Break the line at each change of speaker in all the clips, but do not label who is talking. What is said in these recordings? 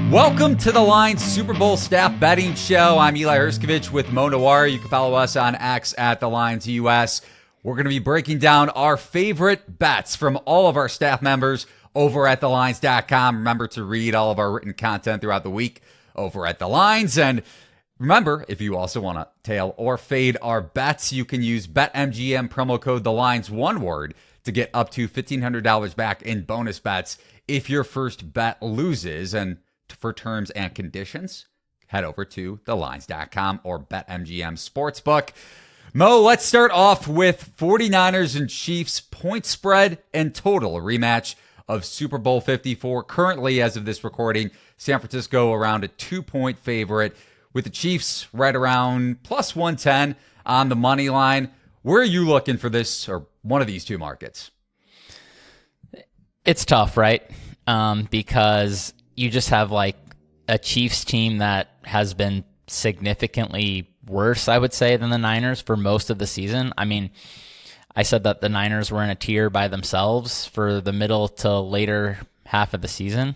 Welcome to the Line Super Bowl Staff Betting Show. I'm Eli Herskovich with Mo Nuwwarah. You can follow us on X at The Lines US. We're going to be breaking down our favorite bets from all of our staff members over at thelines.com. Remember to read all of our written content throughout the week over at The Lines. And remember, if you also want to tail or fade our bets, you can use BetMGM promo code TheLines, one word, to get up to $1,500 back in bonus bets if your first bet loses. And for terms and conditions, head over to thelines.com or BetMGM Sportsbook. Mo, let's start off with 49ers and Chiefs point spread and total, a rematch of Super Bowl 54. Currently, as of this recording, San Francisco around a 2-point favorite, with the Chiefs right around plus 110 on the money line. Where are you looking for this or one of these two markets?
It's tough, right? Because you just have like a Chiefs team that has been significantly worse, I would say, than the Niners for most of the season. I mean, I said that the Niners were in a tier by themselves for the middle to later half of the season,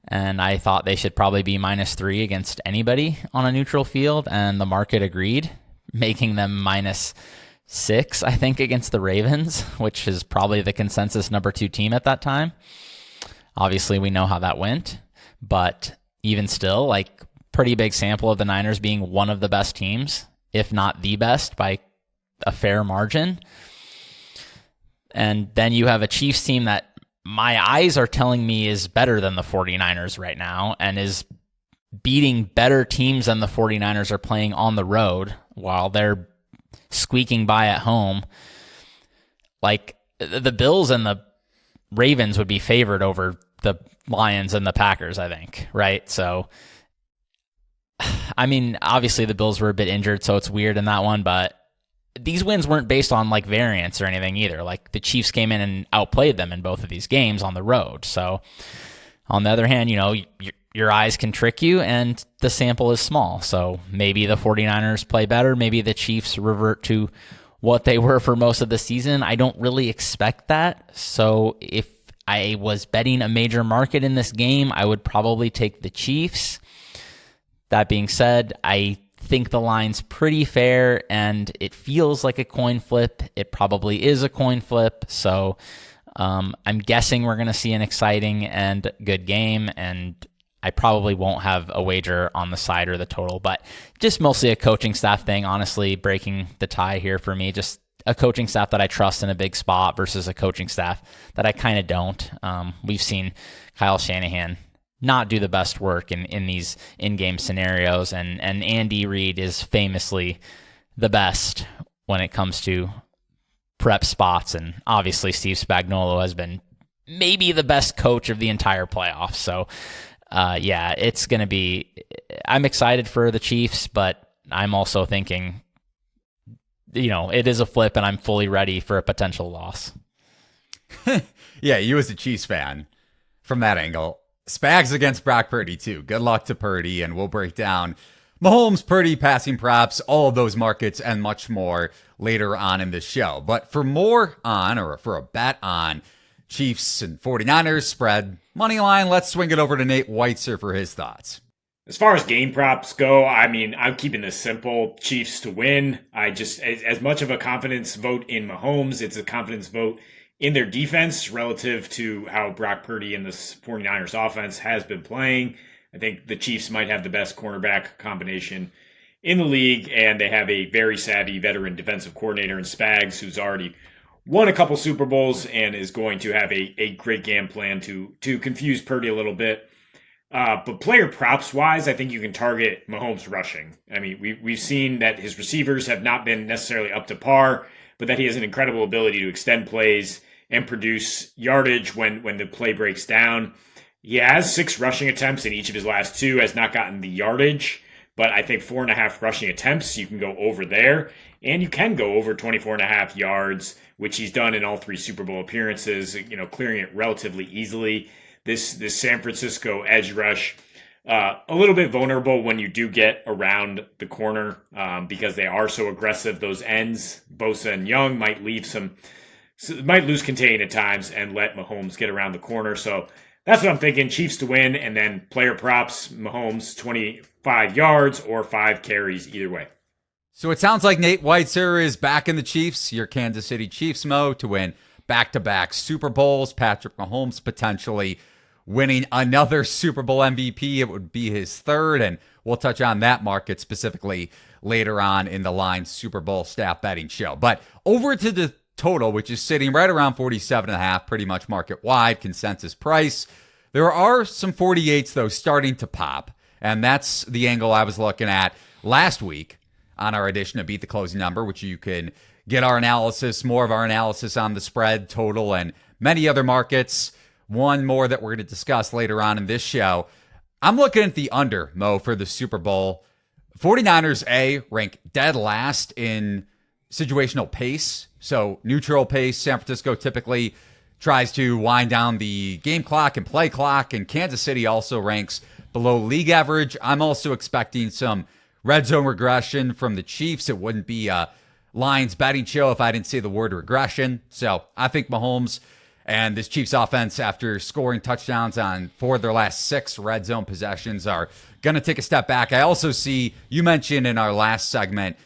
and I thought they should probably be -3 against anybody on a neutral field, and the market agreed, making them -6, I think, against the Ravens, which is probably the consensus number 2 team at that time. Obviously, we know how that went. But even still, like, pretty big sample of the Niners being one of the best teams, if not the best, by a fair margin. And then you have a Chiefs team that my eyes are telling me is better than the 49ers right now and is beating better teams than the 49ers are playing on the road while they're squeaking by at home. Like, the Bills and the Ravens would be favored over the Lions and the Packers, I think, right? So, I mean, obviously the Bills were a bit injured, so it's weird in that one, but these wins weren't based on like variance or anything either. Like, the Chiefs came in and outplayed them in both of these games on the road. So, on the other hand, you know, your eyes can trick you and the sample is small. So, maybe the 49ers play better. Maybe the Chiefs revert to what they were for most of the season. I don't really expect that. So, if I was betting a major market in this game, I would probably take the Chiefs. That being said, I think the line's pretty fair and it feels like a coin flip. It probably is a coin flip. So I'm guessing we're going to see an exciting and good game, and I probably won't have a wager on the side or the total, but just mostly a coaching staff thing, honestly, breaking the tie here for me. Just a coaching staff that I trust in a big spot versus a coaching staff that I kind of don't. We've seen Kyle Shanahan not do the best work in these in-game scenarios, and Andy Reid is famously the best when it comes to prep spots, and obviously Steve Spagnuolo has been maybe the best coach of the entire playoffs. So, yeah, it's going to be... I'm excited for the Chiefs, but I'm also thinking, you know, it is a flip and I'm fully ready for a potential loss.
Yeah, you as a Chiefs fan, from that angle. Spags against Brock Purdy, too. Good luck to Purdy, and we'll break down Mahomes, Purdy, passing props, all of those markets, and much more later on in the show. But for more on, or for a bet on Chiefs and 49ers spread, money line, let's swing it over to Nate Weitzer for his thoughts.
As far as game props go, I mean, I'm keeping this simple. Chiefs to win. I just, as much of a confidence vote in Mahomes, it's a confidence vote in their defense relative to how Brock Purdy and this 49ers offense has been playing. I think the Chiefs might have the best cornerback combination in the league, and they have a very savvy veteran defensive coordinator in Spags, who's already won a couple Super Bowls and is going to have a great game plan to confuse Purdy a little bit. But player props wise, I think you can target Mahomes rushing. I mean, we've seen that his receivers have not been necessarily up to par, but that he has an incredible ability to extend plays and produce yardage when the play breaks down. He has 6 rushing attempts in each of his last 2, has not gotten the yardage, but I think 4.5 rushing attempts, you can go over there, and you can go over 24.5 yards, which he's done in all 3 Super Bowl appearances, you know, clearing it relatively easily. This San Francisco edge rush, a little bit vulnerable when you do get around the corner because they are so aggressive. Those ends, Bosa and Young, might lose contain at times and let Mahomes get around the corner. So That's what I'm thinking. Chiefs to win, and then player props, Mahomes 25 yards or 5 carries either way.
So it sounds like Nate Weitzer is back in the Chiefs, your Kansas City Chiefs, Mo, to win back-to-back Super Bowls. Patrick Mahomes potentially winning another Super Bowl MVP. It would be his third, and we'll touch on that market specifically later on in the Line Super Bowl staff betting show. But over to the total, which is sitting right around 47.5, pretty much market-wide consensus price. There are some 48s, though, starting to pop, and that's the angle I was looking at last week on our edition of Beat the Closing Number, which you can get our analysis, more of our analysis on the spread, total, and many other markets. One more that we're going to discuss later on in this show. I'm looking at the under, Mo, for the Super Bowl. 49ers, rank dead last in situational pace. So neutral pace. San Francisco typically tries to wind down the game clock and play clock, and Kansas City also ranks below league average. I'm also expecting some red zone regression from the Chiefs. It wouldn't be a Lions betting show if I didn't say the word regression. So I think Mahomes and this Chiefs offense, after scoring touchdowns on 4 of their last 6 red zone possessions, are going to take a step back. I also see, you mentioned in our last segment,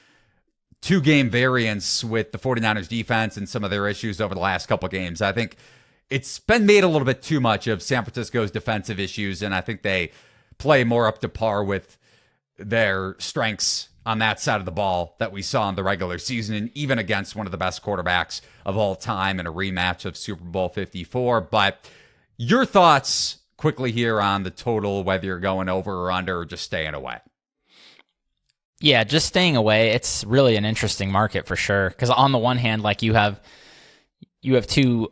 2-game variance with the 49ers defense and some of their issues over the last couple of games. I think it's been made a little bit too much of San Francisco's defensive issues, and I think they play more up to par with their strengths on that side of the ball that we saw in the regular season, and even against one of the best quarterbacks of all time in a rematch of Super Bowl 54. But your thoughts quickly here on the total, whether you're going over or under or just staying away.
Yeah, just staying away. It's really an interesting market for sure. Because on the one hand, like you have two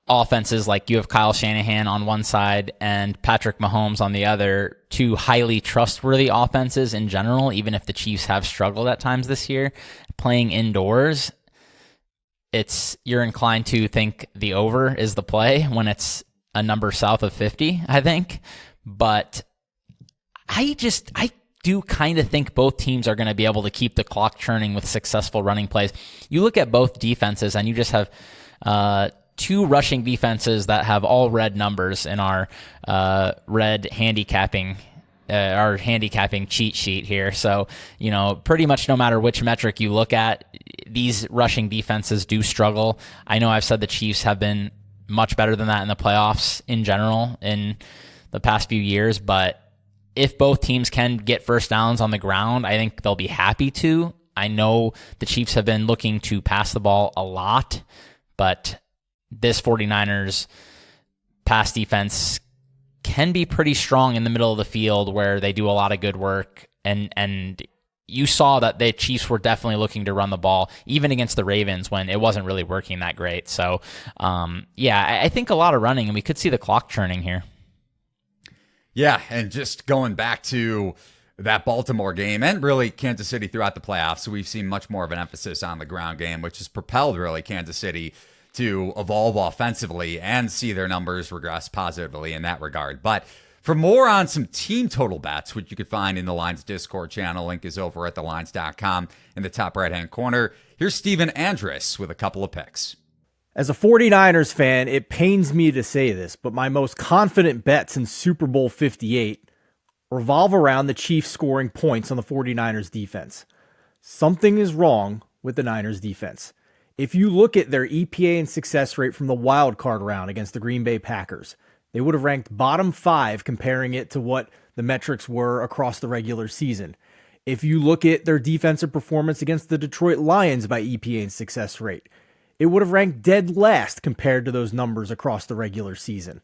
offenses, like you have Kyle Shanahan on one side and Patrick Mahomes on the other, two highly trustworthy offenses in general, even if the Chiefs have struggled at times this year. Playing indoors, you're inclined to think the over is the play when it's a number south of 50, I think. But I do kind of think both teams are going to be able to keep the clock churning with successful running plays. You look at both defenses and you just have two rushing defenses that have all red numbers in our red handicapping cheat sheet here. So, pretty much no matter which metric you look at, these rushing defenses do struggle. I know I've said the Chiefs have been much better than that in the playoffs in general in the past few years, but if both teams can get first downs on the ground, I think they'll be happy to. I know the Chiefs have been looking to pass the ball a lot, but this 49ers pass defense can be pretty strong in the middle of the field where they do a lot of good work. And you saw that the Chiefs were definitely looking to run the ball, even against the Ravens when it wasn't really working that great. So, I think a lot of running, and we could see the clock churning here.
Yeah, and just going back to that Baltimore game and really Kansas City throughout the playoffs, so we've seen much more of an emphasis on the ground game, which has propelled really Kansas City to evolve offensively and see their numbers regress positively in that regard. But for more on some team total bets, which you could find in the Lines Discord channel, link is over at thelines.com in the top right-hand corner. Here's Steven Andrus with a couple of picks.
As a 49ers fan, it pains me to say this, but my most confident bets in Super Bowl 58 revolve around the Chiefs scoring points on the 49ers defense. Something is wrong with the Niners defense. If you look at their EPA and success rate from the wild card round against the Green Bay Packers, they would have ranked bottom 5 comparing it to what the metrics were across the regular season. If you look at their defensive performance against the Detroit Lions by EPA and success rate, it would have ranked dead last compared to those numbers across the regular season.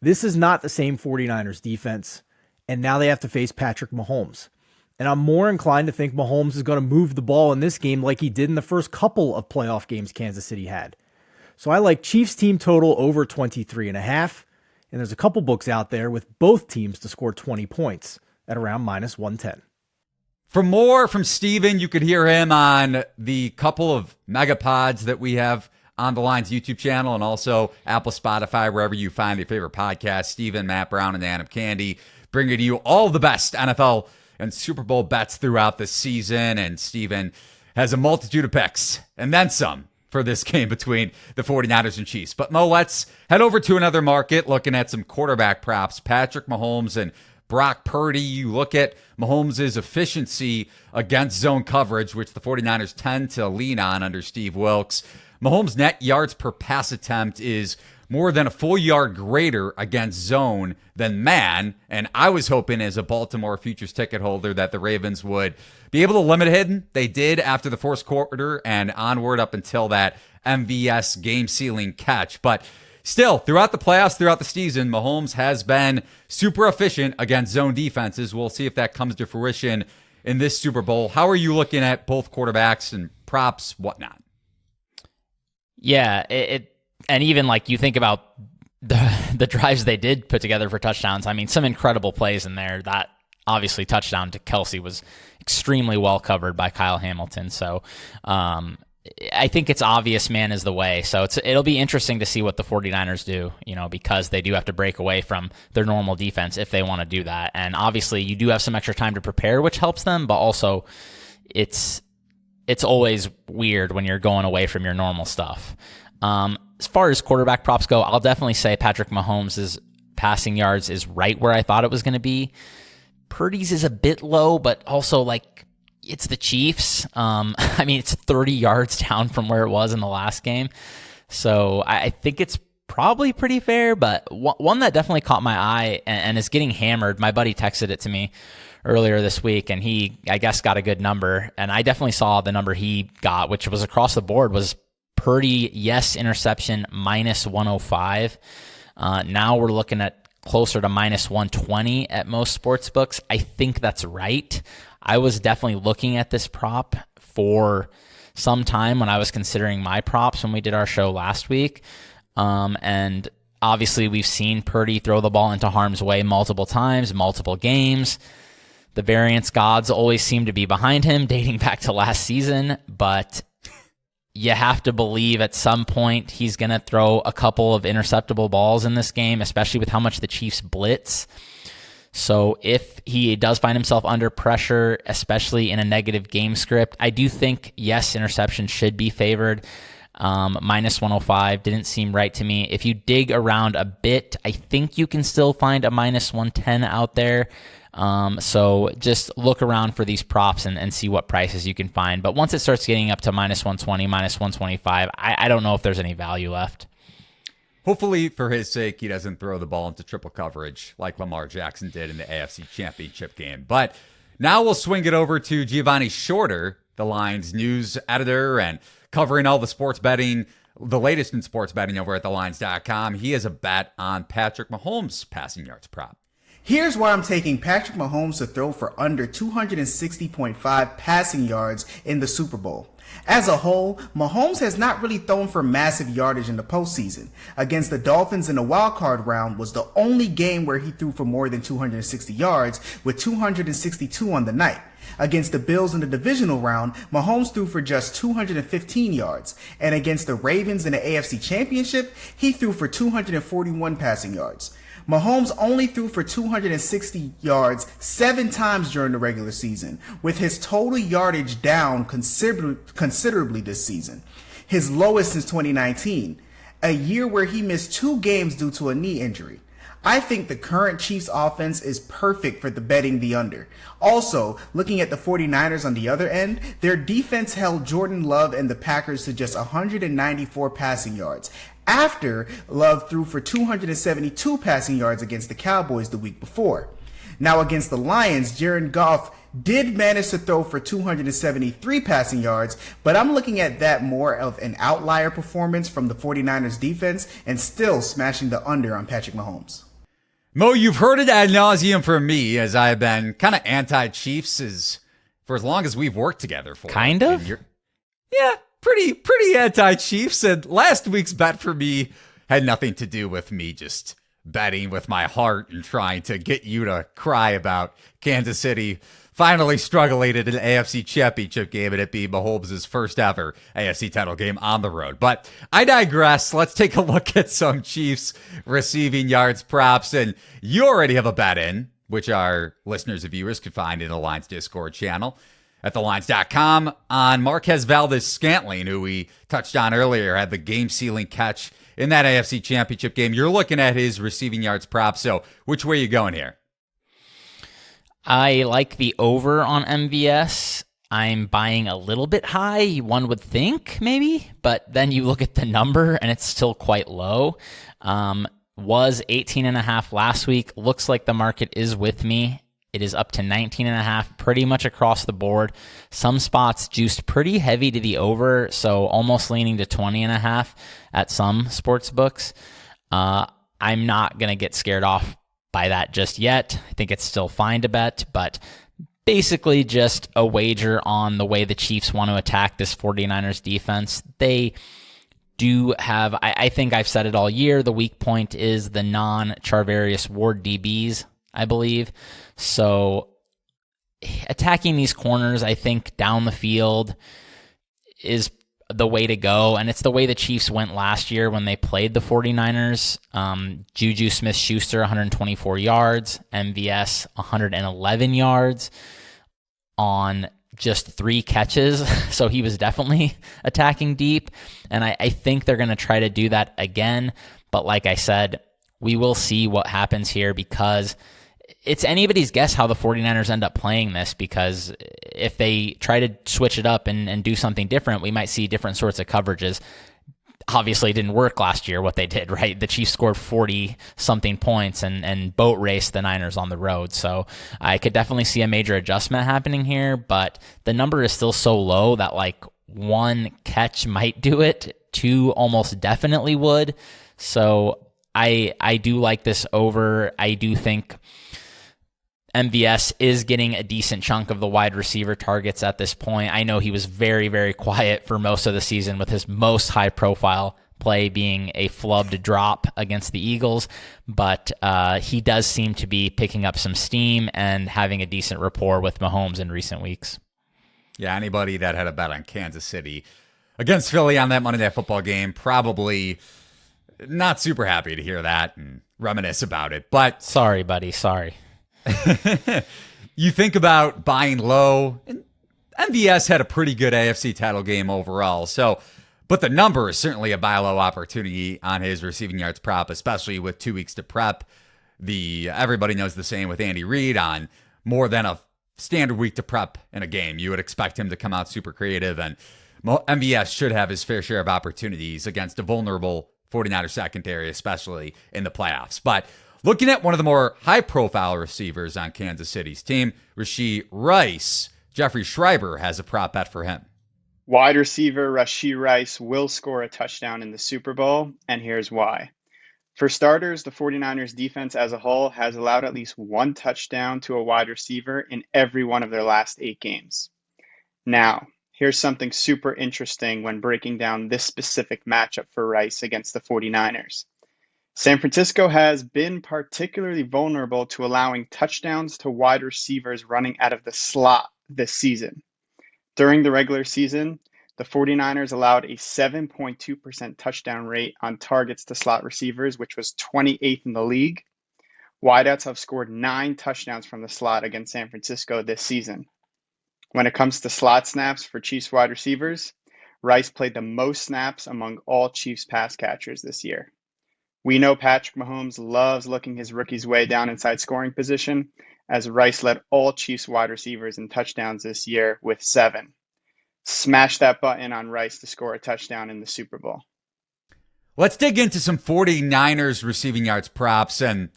This is not the same 49ers defense, and now they have to face Patrick Mahomes. And I'm more inclined to think Mahomes is going to move the ball in this game like he did in the first couple of playoff games Kansas City had. So I like Chiefs team total over 23.5, and there's a couple books out there with both teams to score 20 points at around minus 110.
For more from Steven, you could hear him on the couple of megapods that we have on the Lines YouTube channel and also Apple, Spotify, wherever you find your favorite podcast. Steven, Matt Brown, and Adam Candy bringing you all the best NFL and Super Bowl bets throughout the season. And Steven has a multitude of picks and then some for this game between the 49ers and Chiefs. But Mo, let's head over to another market looking at some quarterback props. Patrick Mahomes and Brock Purdy. You look at Mahomes' efficiency against zone coverage, which the 49ers tend to lean on under Steve Wilks. Mahomes' net yards per pass attempt is more than a full yard greater against zone than man. And I was hoping as a Baltimore futures ticket holder that the Ravens would be able to limit him. They did after the fourth quarter and onward up until that MVS game-sealing catch. But still, throughout the playoffs, throughout the season, Mahomes has been super efficient against zone defenses. We'll see if that comes to fruition in this Super Bowl. How are you looking at both quarterbacks and props, whatnot?
Yeah, and even like you think about the drives they did put together for touchdowns. I mean, some incredible plays in there. That obviously touchdown to Kelsey was extremely well covered by Kyle Hamilton. So I think it's obvious man is the way. So it'll be interesting to see what the 49ers do, because they do have to break away from their normal defense if they want to do that. And obviously you do have some extra time to prepare, which helps them, but also it's always weird when you're going away from your normal stuff. As far as quarterback props go, I'll definitely say Patrick Mahomes' passing yards is right where I thought it was going to be. Purdy's is a bit low, but also it's the Chiefs. I mean, it's 30 yards down from where it was in the last game. So I think it's probably pretty fair, but one that definitely caught my eye and is getting hammered. My buddy texted it to me earlier this week, and he, I guess, got a good number. And I definitely saw the number he got, which was across the board, was Purdy, yes, interception, minus 105. Now we're looking at closer to minus 120 at most sports books. I think that's right. I was definitely looking at this prop for some time when I was considering my props when we did our show last week. And obviously we've seen Purdy throw the ball into harm's way multiple times, multiple games. The variance gods always seem to be behind him, dating back to last season, but you have to believe at some point he's going to throw a couple of interceptable balls in this game, especially with how much the Chiefs blitz. So if he does find himself under pressure, especially in a negative game script, I do think, yes, interception should be favored. Minus 105 didn't seem right to me. If you dig around a bit, I think you can still find a minus 110 out there. So just look around for these props and see what prices you can find. But once it starts getting up to minus 120, minus 125, I don't know if there's any value left.
Hopefully, for his sake, he doesn't throw the ball into triple coverage like Lamar Jackson did in the AFC Championship game. But now we'll swing it over to Giovanni Shorter, the Lions news editor and covering all the sports betting, the latest in sports betting over at thelines.com. He has a bet on Patrick Mahomes' passing yards prop.
Here's why I'm taking Patrick Mahomes to throw for under 260.5 passing yards in the Super Bowl. As a whole, Mahomes has not really thrown for massive yardage in the postseason. Against the Dolphins in the wildcard round was the only game where he threw for more than 260 yards, with 262 on the night. Against the Bills in the divisional round, Mahomes threw for just 215 yards. And against the Ravens in the AFC Championship, he threw for 241 passing yards. Mahomes only threw for 260 yards 7 times during the regular season, with his total yardage down considerably this season, his lowest since 2019, a year where he missed 2 games due to a knee injury. I think the current Chiefs offense is perfect for the betting the under. Also, looking at the 49ers on the other end, their defense held Jordan Love and the Packers to just 194 passing yards, after Love threw for 272 passing yards against the Cowboys the week before. Now against the Lions, Jared Goff did manage to throw for 273 passing yards, but I'm looking at that more of an outlier performance from the 49ers defense and still smashing the under on Patrick Mahomes.
Mo, you've heard it ad nauseum from me as I've been kind of anti-Chiefs for as long as we've worked together for.
Kind of?
Yeah. Pretty anti-Chiefs, and last week's bet for me had nothing to do with me just betting with my heart and trying to get you to cry about Kansas City finally struggling in an AFC Championship game and it being Mahomes' first ever AFC title game on the road. But I digress. Let's take a look at some Chiefs receiving yards props, and you already have a bet in, which our listeners and viewers could find in the Lions Discord channel. at thelines.com on Marquez Valdez-Scantling, who we touched on earlier, had the game-sealing catch in that AFC Championship game. You're looking at his receiving yards prop, so which way are you going here?
I like the over on MVS. I'm buying a little bit high, one would think, maybe, but then you look at the number and it's still quite low. Was 18.5 last week. Looks like the market is with me. It is up to 19.5 pretty much across the board. Some spots juiced pretty heavy to the over, so almost leaning to 20.5 at some sports books. I'm not going to get scared off by that just yet. I think it's still fine to bet, but basically just a wager on the way the Chiefs want to attack this 49ers defense. They do have, I think I've said it all year, the weak point is the non-Charvarius Ward DBs, I believe. So attacking these corners, I think, down the field is the way to go, and it's the way the Chiefs went last year when they played the 49ers. Juju Smith-Schuster, 124 yards, MVS, 111 yards on just 3 catches, so he was definitely attacking deep, and I think they're going to try to do that again, but like I said, we will see what happens here because it's anybody's guess how the 49ers end up playing this, because if they try to switch it up and do something different, we might see different sorts of coverages. Obviously, it didn't work last year, what they did, right? The Chiefs scored 40-something points and boat raced the Niners on the road. So I could definitely see a major adjustment happening here, but the number is still so low that like 1 catch might do it, 2 almost definitely would. So I do like this over. I do think MVS is getting a decent chunk of the wide receiver targets at this point. I know he was very, very quiet for most of the season, with his most high-profile play being a flubbed drop against the Eagles, but he does seem to be picking up some steam and having a decent rapport with Mahomes in recent weeks.
Yeah, anybody that had a bet on Kansas City against Philly on that Monday Night Football game, probably not super happy to hear that and reminisce about it. But
sorry, buddy, sorry.
You think about buying low, and MVS had a pretty good AFC title game overall. So, but the number is certainly a buy low opportunity on his receiving yards prop, especially with 2 weeks to prep. Everybody knows the same with Andy Reid on more than a standard week to prep in a game. You would expect him to come out super creative, and MVS should have his fair share of opportunities against a vulnerable 49er secondary, especially in the playoffs. But looking at one of the more high-profile receivers on Kansas City's team, Rashee Rice, Jeffrey Schreiber has a prop bet for him.
Wide receiver Rashee Rice will score a touchdown in the Super Bowl, and here's why. For starters, the 49ers defense as a whole has allowed at least 1 touchdown to a wide receiver in every one of their last 8 games. Now, here's something super interesting when breaking down this specific matchup for Rice against the 49ers. San Francisco has been particularly vulnerable to allowing touchdowns to wide receivers running out of the slot this season. During the regular season, the 49ers allowed a 7.2% touchdown rate on targets to slot receivers, which was 28th in the league. Wideouts have scored 9 touchdowns from the slot against San Francisco this season. When it comes to slot snaps for Chiefs wide receivers, Rice played the most snaps among all Chiefs pass catchers this year. We know Patrick Mahomes loves looking his rookies way down inside scoring position, as Rice led all Chiefs wide receivers in touchdowns this year with 7. Smash that button on Rice to score a touchdown in the Super Bowl.
Let's dig into some 49ers receiving yards props and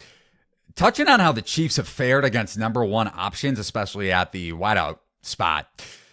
touching on how the Chiefs have fared against number 1 options, especially at the wideout spot.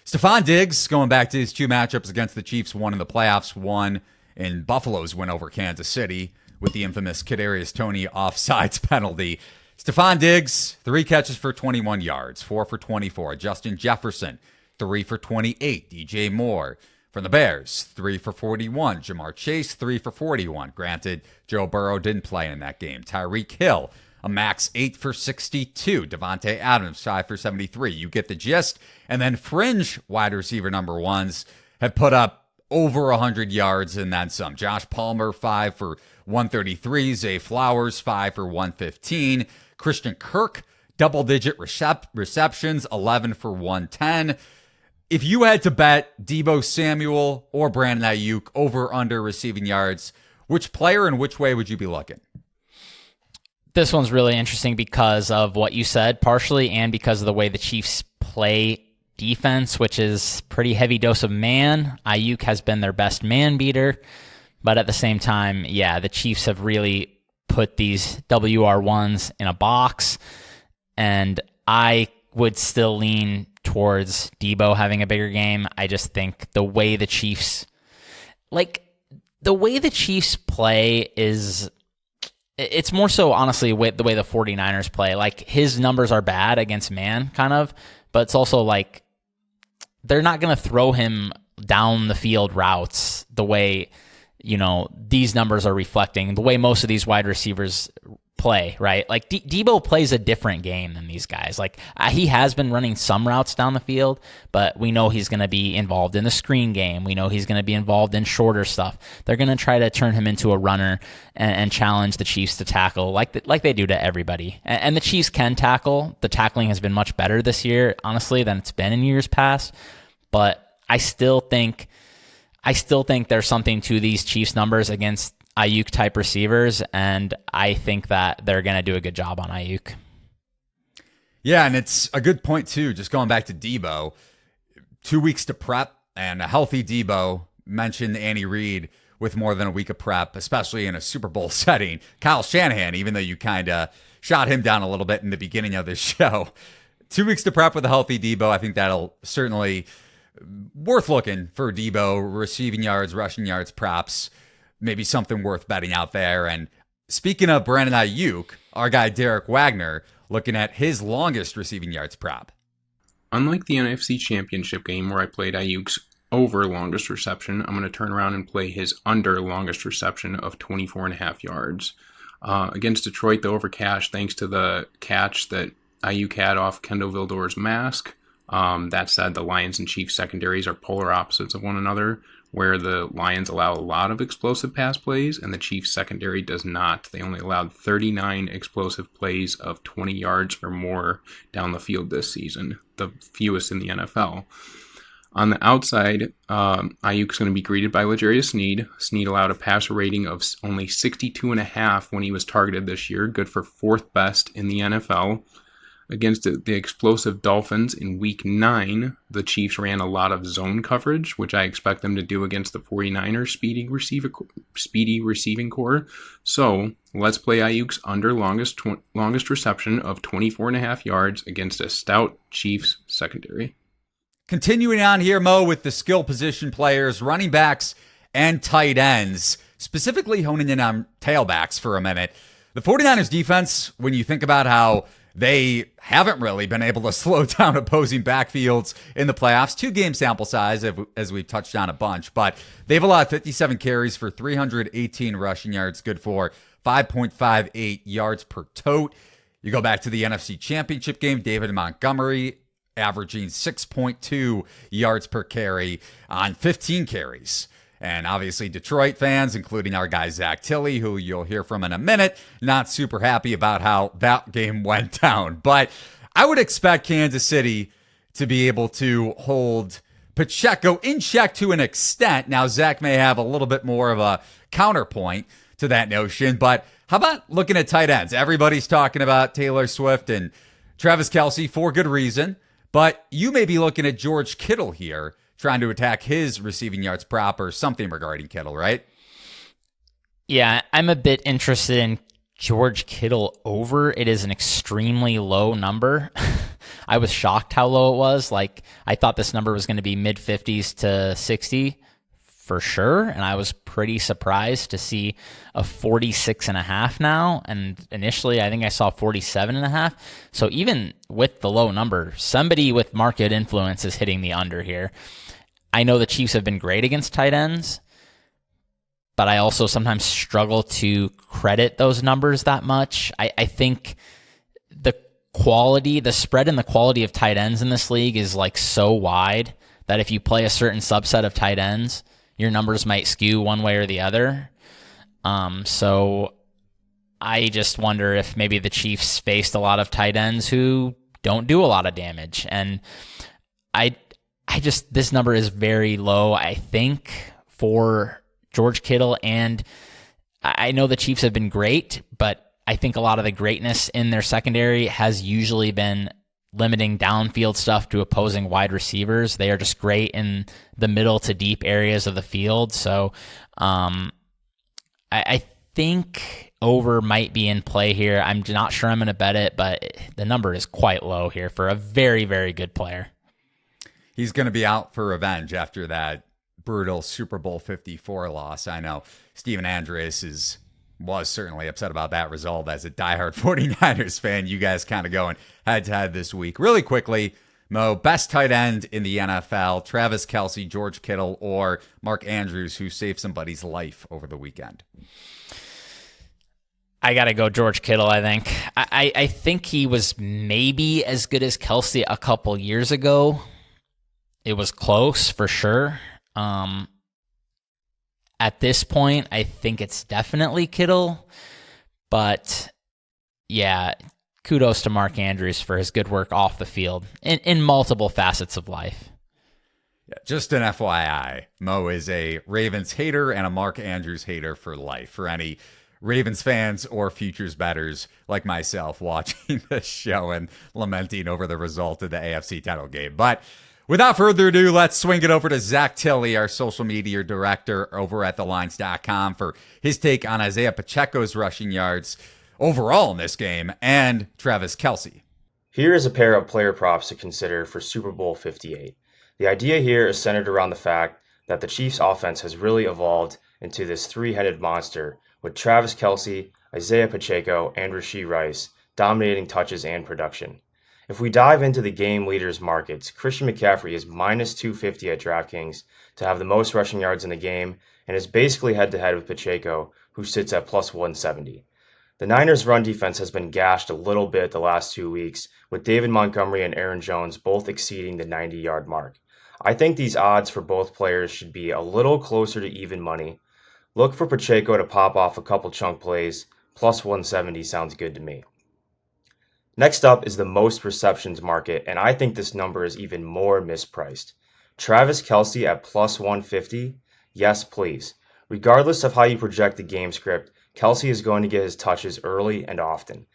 Stephon Diggs, going back to his 2 matchups against the Chiefs, one in the playoffs, one in Buffalo's win over Kansas City, with the infamous Kadarius Toney offsides penalty. Stephon Diggs, 3 catches for 21 yards, 4 for 24. Justin Jefferson, 3 for 28. DJ Moore from the Bears, 3 for 41. Jamar Chase, 3 for 41. Granted, Joe Burrow didn't play in that game. Tyreek Hill, a max 8 for 62. Devontae Adams, 5 for 73. You get the gist. And then fringe wide receiver number 1s have put up over 100 yards and then some. Josh Palmer, 5 for 133. Zay Flowers, 5 for 115. Christian Kirk, double-digit receptions, 11 for 110. if you had to bet Deebo Samuel or Brandon Ayuk over under receiving yards, which player and which way would you be looking?
This one's really interesting because of what you said, partially, and because of the way the Chiefs play defense, which is pretty heavy dose of man. Ayuk has been their best man beater, but at the same time, yeah, the Chiefs have really put these WR1s in a box, and I would still lean towards Deebo having a bigger game. I just think the way the Chiefs play is, it's more so honestly the way the 49ers play. Like, his numbers are bad against man, kind of, but it's also like they're not going to throw him down the field routes the way, these numbers are reflecting, the way most of these wide receivers play, right? Like, Deebo plays a different game than these guys. Like, he has been running some routes down the field, but we know he's going to be involved in the screen game. We know he's going to be involved in shorter stuff. They're going to try to turn him into a runner and challenge the Chiefs to tackle like they do to everybody. And the Chiefs can tackle. The tackling has been much better this year, honestly, than it's been in years past. But I still think there's something to these Chiefs numbers against Ayuk type receivers, and I think that they're going to do a good job on Ayuk.
Yeah, and it's a good point too, just going back to Deebo. 2 weeks to prep, and a healthy Deebo, mentioned Andy Reid with more than a week of prep, especially in a Super Bowl setting. Kyle Shanahan, even though you kind of shot him down a little bit in the beginning of this show. 2 weeks to prep with a healthy Deebo, I think that'll certainly worth looking for Deebo, receiving yards, rushing yards, props. Maybe something worth betting out there. And speaking of Brandon Ayuk, our guy Derek Wagner looking at his longest receiving yards prop.
Unlike the NFC Championship game where I played Ayuk's over longest reception, I'm going to turn around and play his under longest reception of 24.5 yards. Against Detroit, the over cash, thanks to the catch that Ayuk had off Kendall Vildor's mask. That said, the Lions and Chiefs secondaries are polar opposites of one another, where the Lions allow a lot of explosive pass plays and the Chiefs secondary does not. They only allowed 39 explosive plays of 20 yards or more down the field this season, the fewest in the NFL. On the outside, Ayuk's going to be greeted by L'Jarius Sneed. Sneed allowed a passer rating of only 62.5 when he was targeted this year, good for fourth best in the NFL. Against the explosive Dolphins in Week 9, the Chiefs ran a lot of zone coverage, which I expect them to do against the 49ers speedy receiving core. So let's play Ayuk's under longest reception of 24.5 yards against a stout Chiefs secondary.
Continuing on here, Mo, with the skill position players, running backs, and tight ends, specifically honing in on tailbacks for a minute. The 49ers defense, when you think about how they haven't really been able to slow down opposing backfields in the playoffs. 2-game sample size, as we've touched on a bunch, but they've allowed 57 carries for 318 rushing yards, good for 5.58 yards per tote. You go back to the NFC Championship game, David Montgomery averaging 6.2 yards per carry on 15 carries. And obviously Detroit fans, including our guy Zach Tilley, who you'll hear from in a minute, not super happy about how that game went down. But I would expect Kansas City to be able to hold Pacheco in check to an extent. Now, Zach may have a little bit more of a counterpoint to that notion, but how about looking at tight ends? Everybody's talking about Taylor Swift and Travis Kelce for good reason, but you may be looking at George Kittle here, trying to attack his receiving yards prop or something regarding Kittle, right?
Yeah, I'm a bit interested in George Kittle over. It is an extremely low number. I was shocked how low it was. Like, I thought this number was going to be mid-50s to 60 for sure, and I was pretty surprised to see a 46.5 now, and initially I think I saw 47.5. So even with the low number, somebody with market influence is hitting the under here. I know the Chiefs have been great against tight ends, but I also sometimes struggle to credit those numbers that much. I think the spread and the quality of tight ends in this league is like so wide that if you play a certain subset of tight ends, your numbers might skew one way or the other. So I just wonder if maybe the Chiefs faced a lot of tight ends who don't do a lot of damage. And this number is very low, I think, for George Kittle. And I know the Chiefs have been great, but I think a lot of the greatness in their secondary has usually been limiting downfield stuff to opposing wide receivers. They are just great in the middle to deep areas of the field. So I think over might be in play here. I'm not sure I'm going to bet it, but the number is quite low here for a very, very good player.
He's going to be out for revenge after that brutal Super Bowl 54 loss. I know Steven Andreas was certainly upset about that result as a diehard 49ers fan. You guys kind of going head-to-head this week. Really quickly, Mo, best tight end in the NFL, Travis Kelce, George Kittle, or Mark Andrews, who saved somebody's life over the weekend?
I got to go George Kittle, I think. I think he was maybe as good as Kelce a couple years ago. It was close for sure. At this point, I think it's definitely Kittle. But yeah, kudos to Mark Andrews for his good work off the field in multiple facets of life.
Yeah, just an FYI, Mo is a Ravens hater and a Mark Andrews hater for life. For any Ravens fans or futures bettors like myself watching this show and lamenting over the result of the AFC title game. But without further ado, let's swing it over to Zach Tilley, our social media director over at thelines.com, for his take on Isaiah Pacheco's rushing yards overall in this game and Travis Kelce.
Here is a pair of player props to consider for Super Bowl 58. The idea here is centered around the fact that the Chiefs' offense has really evolved into this three-headed monster with Travis Kelce, Isaiah Pacheco, and Rashee Rice dominating touches and production. If we dive into the game leaders markets, Christian McCaffrey is minus 250 at DraftKings to have the most rushing yards in the game and is basically head-to-head with Pacheco, who sits at plus 170. The Niners' run defense has been gashed a little bit the last 2 weeks, with David Montgomery and Aaron Jones both exceeding the 90-yard mark. I think these odds for both players should be a little closer to even money. Look for Pacheco to pop off a couple chunk plays. Plus 170 sounds good to me. Next up is the most receptions market, and I think this number is even more mispriced. Travis Kelce at plus 150? Yes, please. Regardless of how you project the game script, Kelce is going to get his touches early and often.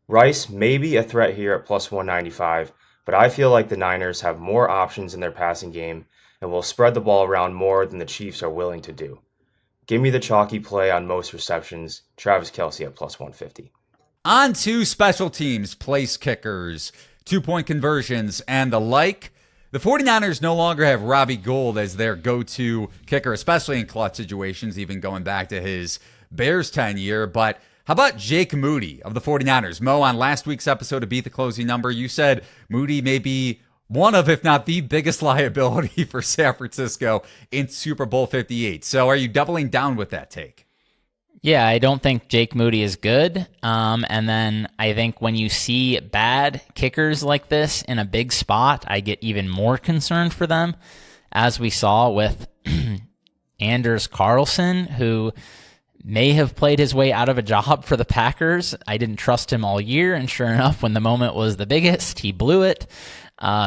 Rice may be a threat here at plus 195, but I feel like the Niners have more options in their passing game and will spread the ball around more than the Chiefs are willing to do. Give me the chalky play on most receptions, Travis Kelce at plus 150.
On to special teams, place kickers, 2-point conversions, and the like. The 49ers no longer have Robbie Gould as their go-to kicker, especially in clutch situations, even going back to his Bears tenure. But how about Jake Moody of the 49ers? Mo, on last week's episode of Beat the Closing Number, you said Moody may be one of, if not the biggest liability for San Francisco in Super Bowl 58. So are you doubling down with that take?
Yeah, I don't think Jake Moody is good. And then I think when you see bad kickers like this in a big spot, I get even more concerned for them, as we saw with Anders Carlson, who may have played his way out of a job for the Packers. I didn't trust him all year, and sure enough, when the moment was the biggest, he blew it.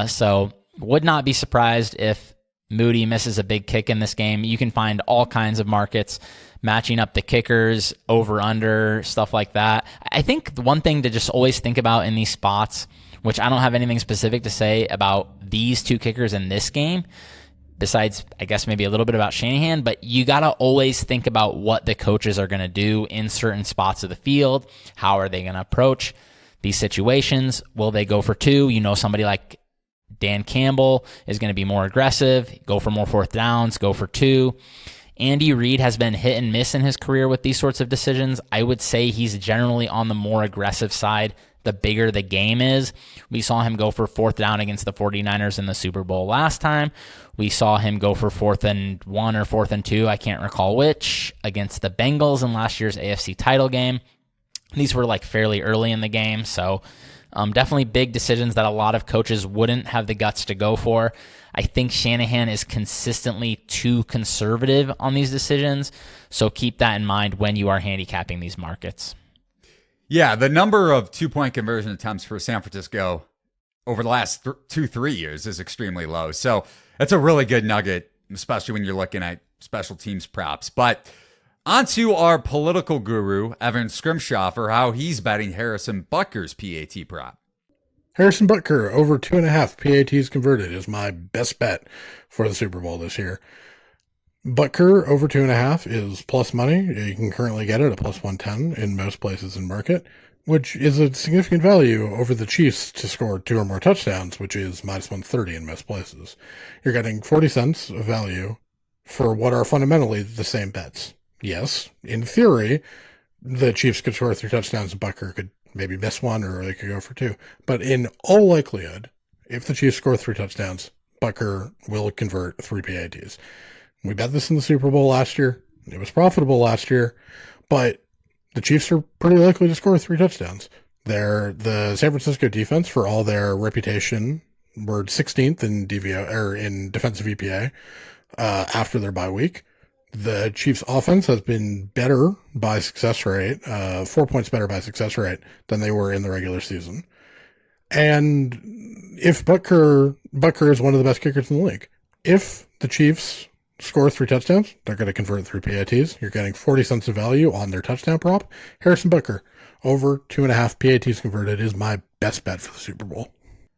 So would not be surprised if Moody misses a big kick in this game. You can find all kinds of markets matching up the kickers, over, under, stuff like that. I think the one thing to just always think about in these spots, which I don't have anything specific to say about these two kickers in this game, besides, I guess, maybe a little bit about Shanahan, but you got to always think about what the coaches are going to do in certain spots of the field. How are they going to approach these situations? Will they go for two? You know, somebody like Dan Campbell is going to be more aggressive, go for more fourth downs, go for two. Andy Reid has been hit and miss in his career with these sorts of decisions. I would say he's generally on the more aggressive side the bigger the game is. We saw him go for fourth down against the 49ers in the Super Bowl last time. We saw him go for 4th and 1 or 4th and 2, I can't recall which, against the Bengals in last year's AFC title game. These were like fairly early in the game, so definitely big decisions that a lot of coaches wouldn't have the guts to go for. I think Shanahan is consistently too conservative on these decisions, so keep that in mind when you are handicapping these markets.
Yeah, the number of 2-point conversion attempts for San Francisco over the last 2-3 years is extremely low. So That's a really good nugget, especially when you're looking at special teams props. But on to our political guru, Evan Scrimshaw, for how he's betting Harrison Butker's PAT prop.
Harrison Butker over 2.5 PATs converted is my best bet for the Super Bowl this year. Butker over 2.5 is plus money. You can currently get it at plus 110 in most places in market, which is a significant value over the Chiefs to score 2 or more touchdowns, which is minus 130 in most places. You're getting 40 cents of value for what are fundamentally the same bets. Yes, in theory, the Chiefs could score 3 touchdowns and Butker could maybe miss 1 or they could go for 2. But in all likelihood, if the Chiefs score 3 touchdowns, Butker will convert 3 PATs. We bet this in the Super Bowl last year. It was profitable last year, but the Chiefs are pretty likely to score 3 touchdowns. The San Francisco defense, for all their reputation, were 16th in DVO or in defensive EPA after their bye week. The Chiefs' offense has been better by success rate, 4 points better by success rate than they were in the regular season. And if Butker is one of the best kickers in the league, if the Chiefs score 3 touchdowns, they're going to convert 3 PATs. You're getting 40 cents of value on their touchdown prop. Harrison Butker over 2.5 PATs converted is my best bet for the Super Bowl.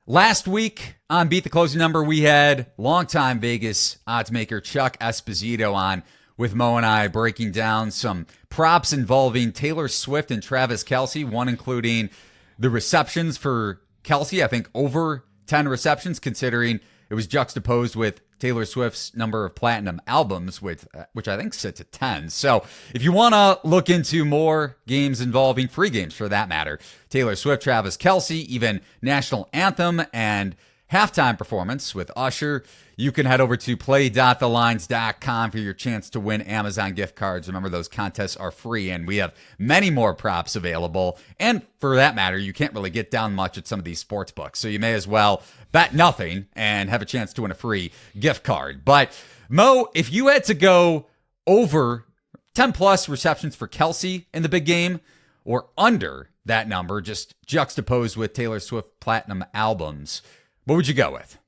Last week on Beat the Closing Number, we had longtime Vegas odds maker Chuck Esposito on with Mo and I breaking down some props involving Taylor Swift and Travis Kelce, one including the receptions for Kelce, I think over 10 receptions, considering it was juxtaposed with Taylor Swift's number of platinum albums, which I think sits at 10. So if you want to look into more games involving free games for that matter, Taylor Swift, Travis Kelce, even national anthem and halftime performance with Usher, you can head over to play.thelines.com for your chance to win Amazon gift cards. Remember, those contests are free, and we have many more props available. And for that matter, you can't really get down much at some of these sports books, so you may as well bet nothing and have a chance to win a free gift card. But Mo, if you had to go over 10 plus receptions for Kelce in the big game or under that number, just juxtaposed with Taylor Swift platinum albums, what would you go with?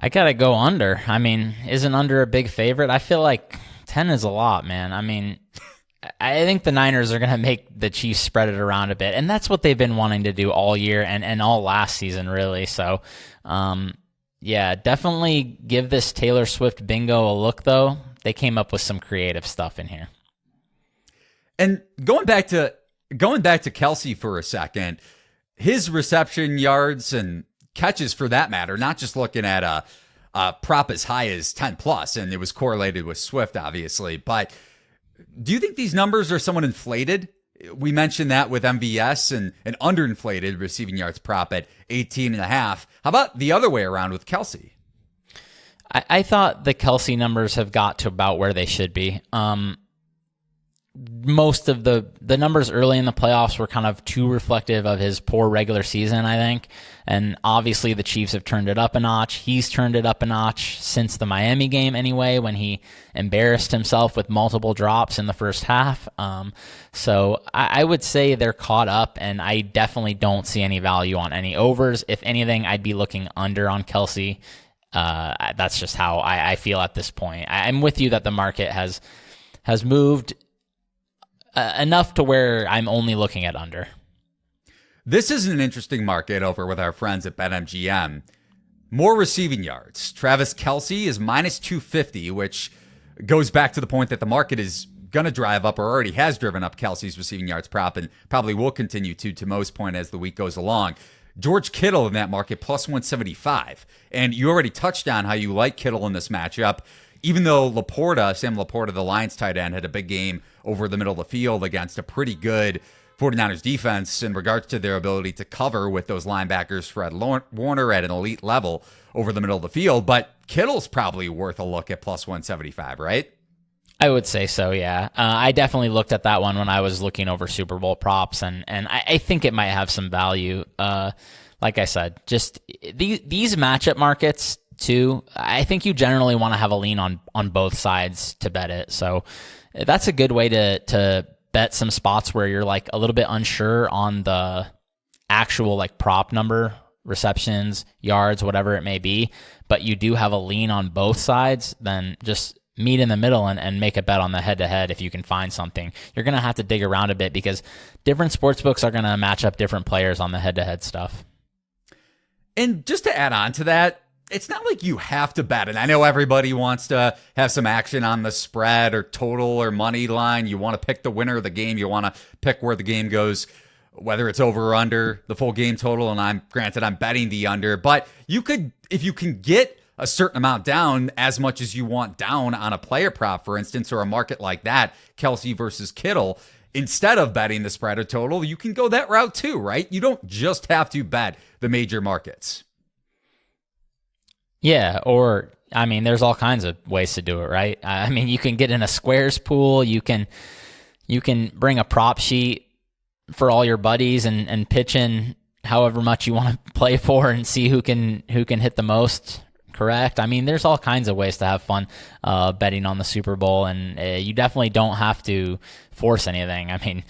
I gotta go under. I mean, isn't under a big favorite? I feel like 10 is a lot, man. I mean, I think the Niners are going to make the Chiefs spread it around a bit, and that's what they've been wanting to do all year and all last season, really. So, yeah, definitely give this Taylor Swift bingo a look, though. They came up with some creative stuff in here.
And going back to Kelce for a second, his reception yards and catches for that matter, not just looking at a prop as high as 10 plus, and it was correlated with Swift, obviously, but do you think these numbers are somewhat inflated? We mentioned that with MVS and an underinflated receiving yards prop at 18.5. How about the other way around with Kelce?
I thought the Kelce numbers have got to about where they should be. Most of the numbers early in the playoffs were kind of too reflective of his poor regular season, I think. And obviously the Chiefs have turned it up a notch. He's turned it up a notch since the Miami game anyway, when he embarrassed himself with multiple drops in the first half. So I would say they're caught up, and I definitely don't see any value on any overs. If anything, I'd be looking under on Kelce. That's just how I feel at this point. I'm with you that the market has moved enough to where I'm only looking at under.
This is an interesting market over with our friends at BetMGM. More receiving yards. Travis Kelce is minus 250, which goes back to the point that the market is going to drive up, or already has driven up, Kelce's receiving yards prop, and probably will continue to Mo's point as the week goes along. George Kittle in that market plus 175. And you already touched on how you like Kittle in this matchup. Even though Sam Laporta, the Lions tight end, had a big game over the middle of the field against a pretty good 49ers defense in regards to their ability to cover with those linebackers, Fred Warner, at an elite level over the middle of the field. But Kittle's probably worth a look at plus 175, right?
I would say so, yeah. I definitely looked at that one when I was looking over Super Bowl props, and I think it might have some value. Like I said, just these matchup markets, too, I think you generally want to have a lean on both sides to bet it. So that's a good way to bet some spots where you're like a little bit unsure on the actual like prop number receptions, yards, whatever it may be, but you do have a lean on both sides, then just meet in the middle and make a bet on the head-to-head if you can find something. You're going to have to dig around a bit because different sportsbooks are going to match up different players on the head-to-head stuff.
And just to add on to that, it's not like you have to bet. And I know everybody wants to have some action on the spread or total or money line. You want to pick the winner of the game. You want to pick where the game goes, whether it's over or under the full game total. And I'm betting the under. But you could, if you can get a certain amount down, as much as you want down on a player prop, for instance, or a market like that, Kelsey versus Kittle, instead of betting the spread or total, you can go that route too, right? You don't just have to bet the major markets.
Yeah, or, I mean, there's all kinds of ways to do it, right? I mean, you can get in a squares pool, you can bring a prop sheet for all your buddies and pitch in however much you want to play for and see who can hit the most correct. I mean, there's all kinds of ways to have fun betting on the Super Bowl, and you definitely don't have to force anything. I mean,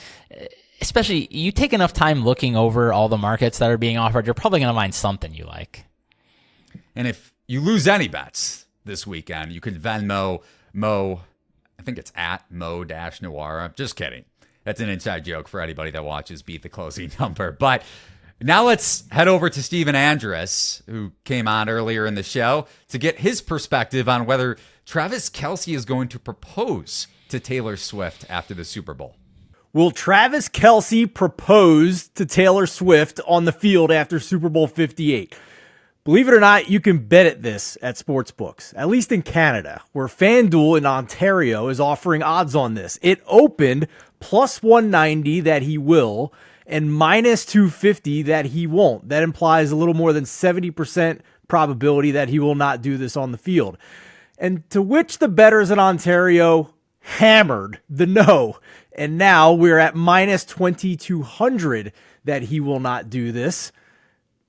especially you take enough time looking over all the markets that are being offered, you're probably going to find something you like.
And if you lose any bets this weekend, you can Venmo Mo, I think it's at Mo Nuwwarah. Just kidding. That's an inside joke for anybody that watches Beat the Closing Number. But now let's head over to Steven Andrus, who came on earlier in the show, to get his perspective on whether Travis Kelce is going to propose to Taylor Swift after the Super Bowl.
Will Travis Kelce propose to Taylor Swift on the field after Super Bowl 58? Believe it or not, you can bet at this at sportsbooks, at least in Canada, where FanDuel in Ontario is offering odds on this. It opened plus 190 that he will and minus 250 that he won't. That implies a little more than 70% probability that he will not do this on the field. And to which the bettors in Ontario hammered the no. And now we're at minus 2,200 that he will not do this.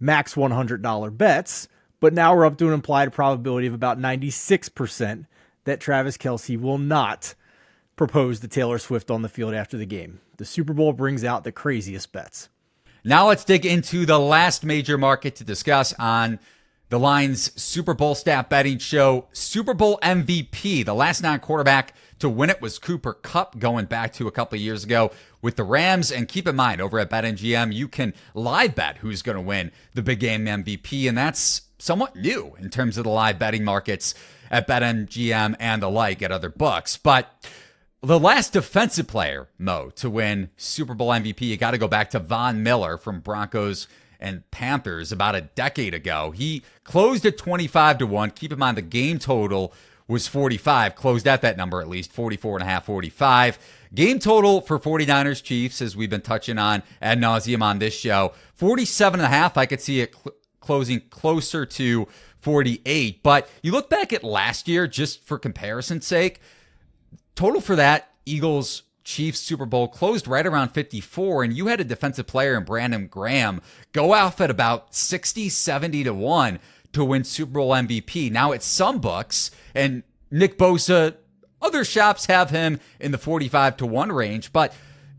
Max $100 bets, but now we're up to an implied probability of about 96% that Travis Kelce will not propose to Taylor Swift on the field after the game. The Super Bowl brings out the craziest bets.
Now let's dig into the last major market to discuss on the Line's Super Bowl stat betting show, Super Bowl MVP. The last non-quarterback to win it was Cooper Kupp, going back to a couple of years ago with the Rams. And keep in mind, over at BetMGM, you can live bet who's going to win the big game MVP. And that's somewhat new in terms of the live betting markets at BetMGM and the like at other books. But the last defensive player, Mo, to win Super Bowl MVP, you got to go back to Von Miller from Broncos and Panthers about a decade ago. He closed at 25-1. Keep in mind, the game total was 45, closed at that number at least, 44.5, 45. Game total for 49ers Chiefs, as we've been touching on ad nauseum on this show, 47.5. I could see it closing closer to 48. But you look back at last year, just for comparison's sake, total for that Eagles Chiefs Super Bowl closed right around 54, and you had a defensive player in Brandon Graham go off at about 60, 70-1 to win Super Bowl MVP. Now it's some books, and Nick Bosa, other shops have him in the 45-1 range, but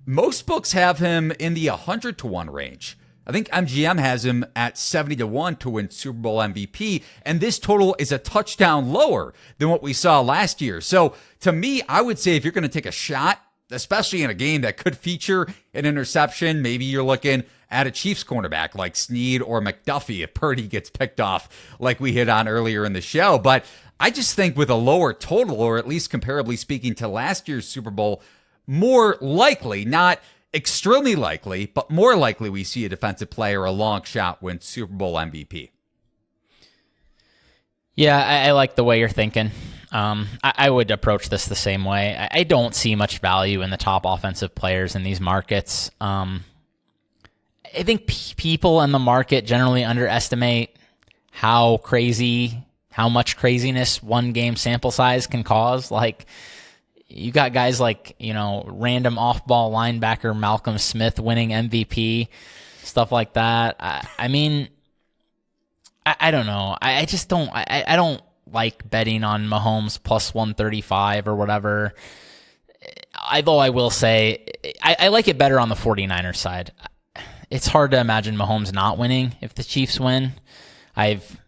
most books have him in the 100-1 range. I think MGM has him at 70-1 to win Super Bowl MVP, and this total is a touchdown lower than what we saw last year. So to me, I would say if you're going to take a shot, especially in a game that could feature an interception, maybe you're looking at a Chiefs cornerback like Snead or McDuffie if Purdy gets picked off like we hit on earlier in the show. But I just think with a lower total, or at least comparably speaking to last year's Super Bowl, more likely, not extremely likely, but more likely we see a defensive player, a long shot, win Super Bowl MVP.
Yeah, I like the way you're thinking. I would approach this the same way. I don't see much value in the top offensive players in these markets. I think people in the market generally underestimate how much craziness one game sample size can cause. Like, you got guys like, random off-ball linebacker Malcolm Smith winning MVP, stuff like that. I mean, I don't know. I just don't. I don't like betting on Mahomes plus 135 or whatever. Although I will say I like it better on the 49ers side. it's hard to imagine Mahomes not winning if the Chiefs win. I've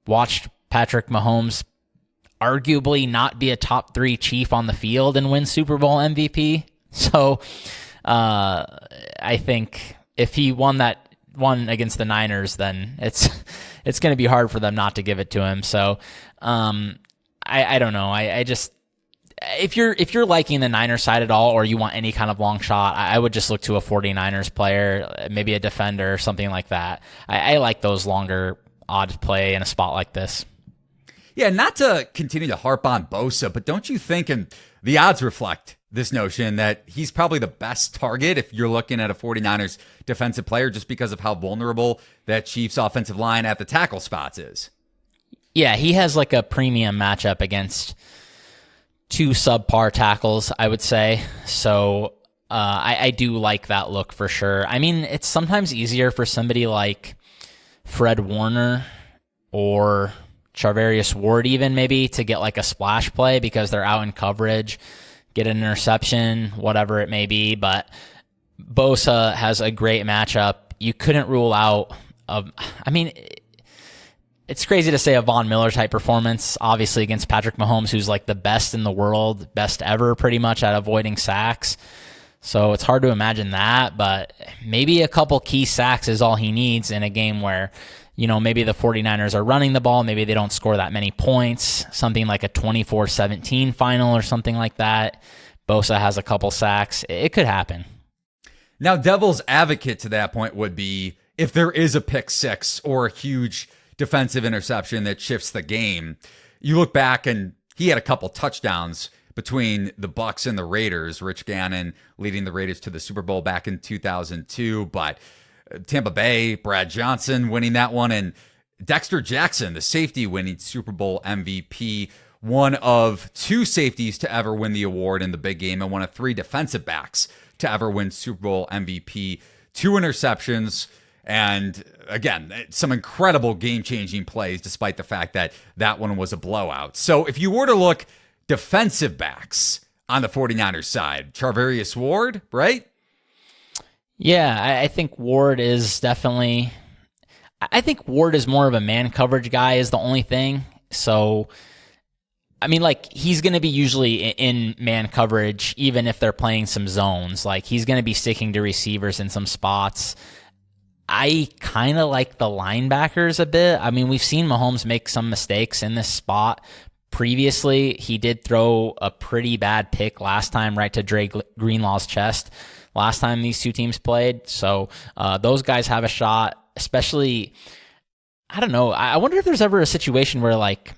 watched Patrick Mahomes arguably not be a top 3 Chief on the field and win Super Bowl MVP. So I think if he won against the Niners, then it's going to be hard for them not to give it to him. So I don't know. I just, if you're liking the Niners side at all, or you want any kind of long shot, I would just look to a 49ers player, maybe a defender or something like that. I like those longer odds play in a spot like this.
Yeah, not to continue to harp on Bosa, but don't you think, and the odds reflect this notion, that he's probably the best target if you're looking at a 49ers defensive player, just because of how vulnerable that Chiefs offensive line at the tackle spots is?
Yeah, he has like a premium matchup against 2 subpar tackles, I would say. So I do like that look for sure. I mean, it's sometimes easier for somebody like Fred Warner or Charvarius Ward even maybe to get like a splash play because they're out in coverage, get an interception, whatever it may be. But Bosa has a great matchup. You couldn't rule out it's crazy to say a Von Miller type performance, obviously against Patrick Mahomes, who's like the best in the world, best ever pretty much at avoiding sacks. So it's hard to imagine that, but maybe a couple key sacks is all he needs in a game where, maybe the 49ers are running the ball, maybe they don't score that many points, something like a 24-17 final or something like that. Bosa has a couple sacks. It could happen.
Now, devil's advocate to that point would be if there is a pick six or a huge defensive interception that shifts the game. You look back and he had a couple touchdowns between the Bucs and the Raiders, Rich Gannon leading the Raiders to the Super Bowl back in 2002, but Tampa Bay, Brad Johnson winning that one, and Dexter Jackson, the safety, winning Super Bowl MVP, one of 2 safeties to ever win the award in the big game, and one of 3 defensive backs to ever win Super Bowl MVP, 2 interceptions, and again, some incredible game-changing plays despite the fact that that one was a blowout. So if you were to look defensive backs on the 49ers side, Charvarius Ward, right?
Yeah, I think Ward is definitely... I think Ward is more of a man coverage guy is the only thing. So, I mean, like, he's going to be usually in man coverage, even if they're playing some zones. Like, he's going to be sticking to receivers in some spots. I kind of like the linebackers a bit. I mean, we've seen Mahomes make some mistakes in this spot. Previously, he did throw a pretty bad pick last time right to Dre Greenlaw's chest last time these 2 teams played. So those guys have a shot, especially, I don't know. I wonder if there's ever a situation where, like,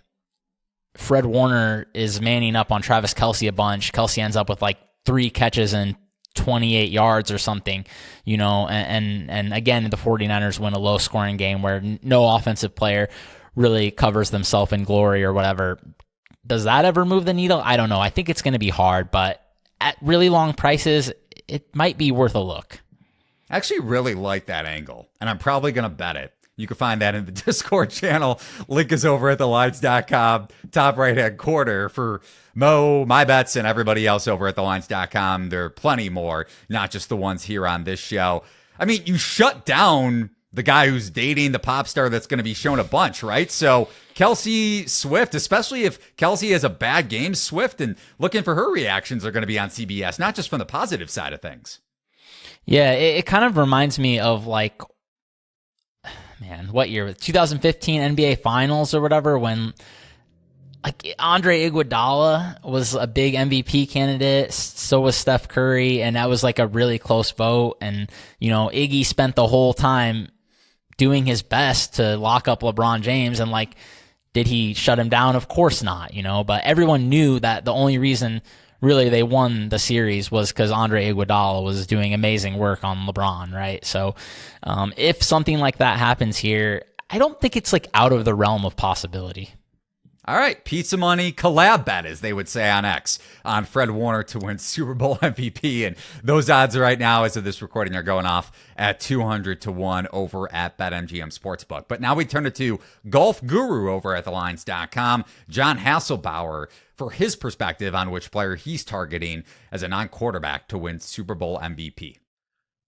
Fred Warner is manning up on Travis Kelce a bunch. Kelce ends up with like 3 catches and 28 yards or something, and again, the 49ers win a low scoring game where no offensive player really covers themselves in glory or whatever. Does that ever move the needle? I don't know. I think it's going to be hard, but at really long prices, it might be worth a look.
I actually really like that angle, and I'm probably going to bet it. You can find that in the Discord channel. Link is over at thelines.com, top right-hand corner for Mo, my bets, and everybody else over at thelines.com. There are plenty more, not just the ones here on this show. I mean, you shut down the guy who's dating the pop star that's going to be shown a bunch, right? So Kelsey Swift, especially if Kelsey has a bad game, Swift and looking for her reactions are going to be on CBS, not just from the positive side of things.
Yeah, it kind of reminds me of like, what year? 2015 NBA Finals or whatever, when like Andre Iguodala was a big MVP candidate, so was Steph Curry, and that was like a really close vote. And, Iggy spent the whole time doing his best to lock up LeBron James, and like, did he shut him down? Of course not, but everyone knew that the only reason really they won the series was because Andre Iguodala was doing amazing work on LeBron, right? So if something like that happens here, I don't think it's like out of the realm of possibility.
All right, pizza money collab bet, as they would say on X, on Fred Warner to win Super Bowl MVP. And those odds right now, as of this recording, are going off at 200-1 over at BetMGM Sportsbook. But now we turn it to Golf Guru over at thelines.com, John Hasselbauer, for his perspective on which player he's targeting as a non-quarterback to win Super Bowl MVP.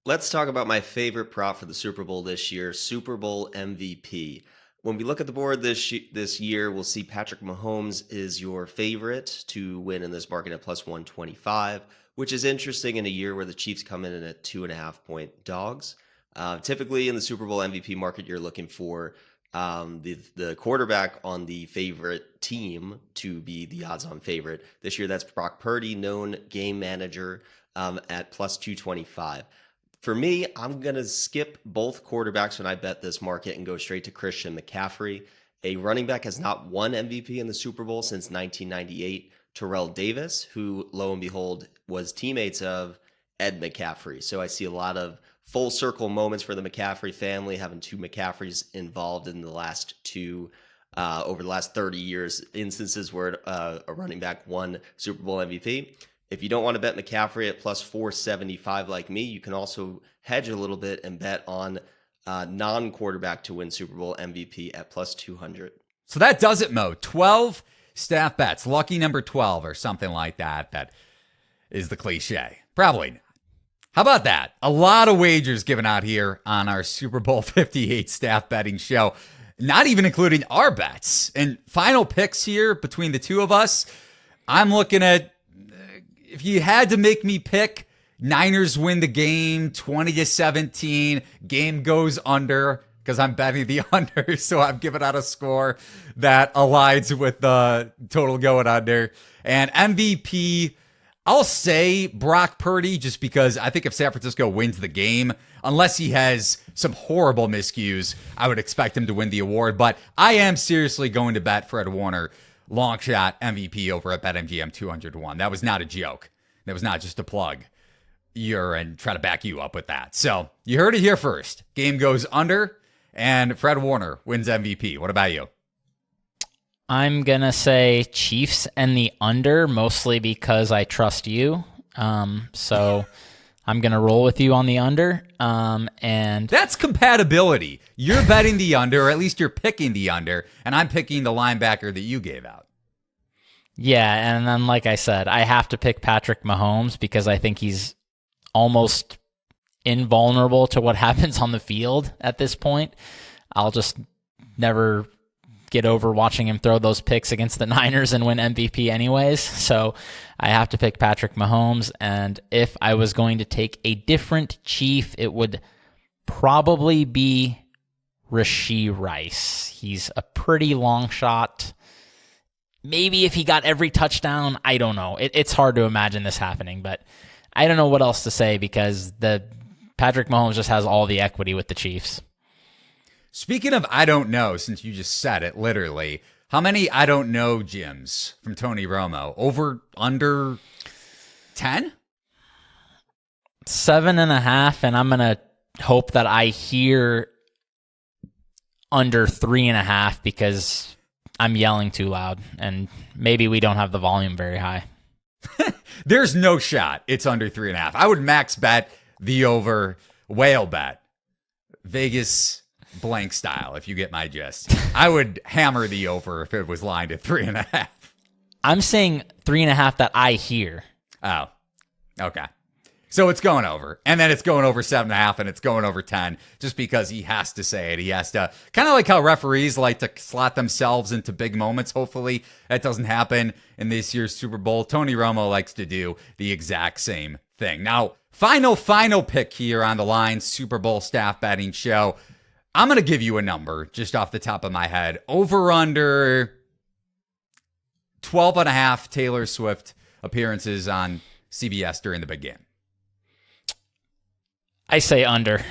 Let's talk about my favorite prop for the Super Bowl this year, Super Bowl MVP. When we look at the board this year, we'll see Patrick Mahomes is your favorite to win in this market at plus 125, which is interesting in a year where the Chiefs come in at 2.5-point dogs. Typically in the Super Bowl MVP market, you're looking for the quarterback on the favorite team to be the odds-on favorite. This year, that's Brock Purdy, known game manager, at plus 225. For me, I'm going to skip both quarterbacks when I bet this market and go straight to Christian McCaffrey. A running back has not won MVP in the Super Bowl since 1998. Terrell Davis, who, lo and behold, was teammates of Ed McCaffrey. So I see a lot of full circle moments for the McCaffrey family, having two McCaffreys involved in the last over the last 30 years, instances where a running back won Super Bowl MVP. If you don't want to bet McCaffrey at plus 475 like me, you can also hedge a little bit and bet on non-quarterback to win Super Bowl MVP at plus 200.
So that does it, Mo. 12 staff bets. Lucky number 12 or something like that. That is the cliche. Probably not. How about that? A lot of wagers given out here on our Super Bowl 58 staff betting show, not even including our bets. And final picks here between the two of us, I'm looking at, if you had to make me pick, Niners win the game 20-17. Game goes under because I'm betting the under. So I'm giving out a score that aligns with the total going under. And MVP, I'll say Brock Purdy just because I think if San Francisco wins the game, unless he has some horrible miscues, I would expect him to win the award. But I am seriously going to bet Fred Warner long shot MVP over at BetMGM 201. That was not a joke. That was not just a plug. And try to back you up with that. So you heard it here first. Game goes under and Fred Warner wins MVP. What about you?
I'm going to say Chiefs and the under, mostly because I trust you. So I'm going to roll with you on the under. And
that's compatibility. You're betting the under, or at least you're picking the under, and I'm picking the linebacker that you gave out.
Yeah, and then like I said, I have to pick Patrick Mahomes because I think he's almost invulnerable to what happens on the field at this point. I'll just never get over watching him throw those picks against the Niners and win MVP anyways. So I have to pick Patrick Mahomes. And if I was going to take a different Chief, it would probably be Rashee Rice. He's a pretty long shot. Maybe if he got every touchdown, I don't know. It's hard to imagine this happening, but I don't know what else to say because the Patrick Mahomes just has all the equity with the Chiefs.
Speaking of I don't know, since you just said it, literally, how many I don't know gyms from Tony Romo? Over, under 10?
7.5, and I'm going to hope that I hear under 3.5 because I'm yelling too loud, and maybe we don't have the volume very high.
There's no shot it's under 3.5. I would max bet the over, whale bet, Vegas blank style, if you get my gist. I would hammer the over if it was lined at 3.5.
I'm saying 3.5 that I hear.
Oh, okay. So it's going over, and then it's going over 7.5, and it's going over 10, just because he has to say it. He has to, kind of like how referees like to slot themselves into big moments. Hopefully that doesn't happen in this year's Super Bowl. Tony Romo likes to do the exact same thing. Now, final pick here on the Line Super Bowl staff betting show. I'm going to give you a number just off the top of my head. Over under 12.5 Taylor Swift appearances on CBS during the big game.
I say under.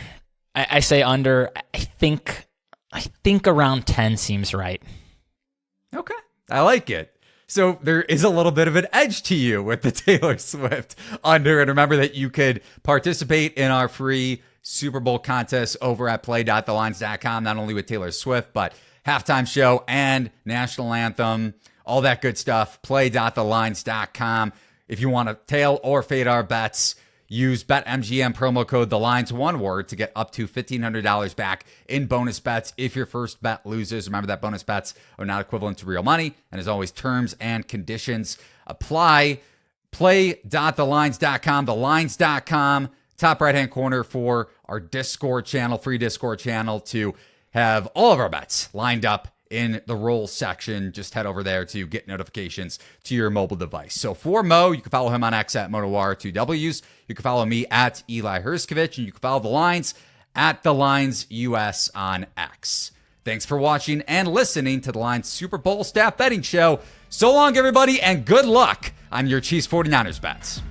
I say under. I think around 10 seems right.
Okay. I like it. So there is a little bit of an edge to you with the Taylor Swift under. And remember that you could participate in our free Super Bowl contest over at play.thelines.com, not only with Taylor Swift, but halftime show and national anthem, all that good stuff. Play.thelines.com. If you want to tail or fade our bets, use BetMGM promo code THELINES, one word, to get up to $1,500 back in bonus bets if your first bet loses. Remember that bonus bets are not equivalent to real money, and as always, terms and conditions apply. Play.thelines.com, thelines.com. top right-hand corner for our Discord channel, free Discord channel, to have all of our bets lined up in the roll section. Just head over there to get notifications to your mobile device. So for Mo, you can follow him on X at Mo Nuwwarah, 2 W's. You can follow me at Eli Herskovich, and you can follow the lines at the Lines US on X. Thanks for watching and listening to the Lines Super Bowl Staff Betting Show. So long, everybody, and good luck on your Chiefs 49ers bets.